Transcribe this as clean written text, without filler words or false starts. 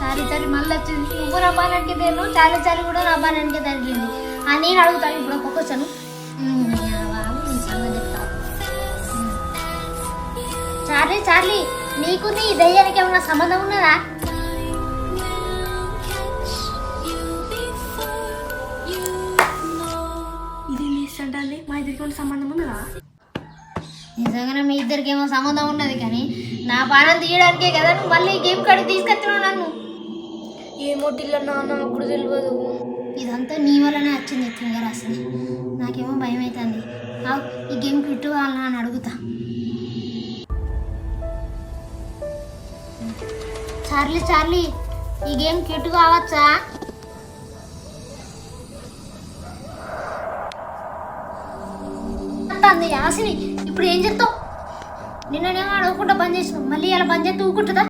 చాలి చాలి మళ్ళీ వచ్చింది. నువ్వు నా బాణానికి తేను, చాలి చాలి కూడా నా బాణానికి తగిలింది. నేను అడుగుతాను ఇప్పుడు ఒక క్వశ్చన్. చెప్తా. చార్లీ చార్లీ, నీకు నీ దయ్యానికి ఏమైనా సంబంధం ఉన్నదా? ఇది అంటే మా ఇద్దరికి ఉన్న సంబంధం ఉన్నదా? నిజంగానే మీ ఇద్దరికి ఏమో సంబంధం ఉన్నది, కానీ నా బాణం తీయడానికే కదా నువ్వు మళ్ళీ గేమ్ కాడికి తీసుకొచ్చినావు నన్ను. ఏమో టిల్లన్నా నాకు కూడా తెలియదు. ఇదంతా నీ వల్లనే వచ్చింది ఫింగర్. అసలు నాకేమో భయం అవుతుంది. ఈ గేమ్ క్విట్ కావాలన్నా అని అడుగుతా. చార్లీ చార్లీ, ఈ గేమ్ క్విట్ కావచ్చా? యాసిని ఇప్పుడు ఏం చెప్తావు? నిన్ననేమో అడగకుండా బంద్ చేసినావు, మళ్ళీ అలా బంద్ చేస్తే ఊకుంటుందా?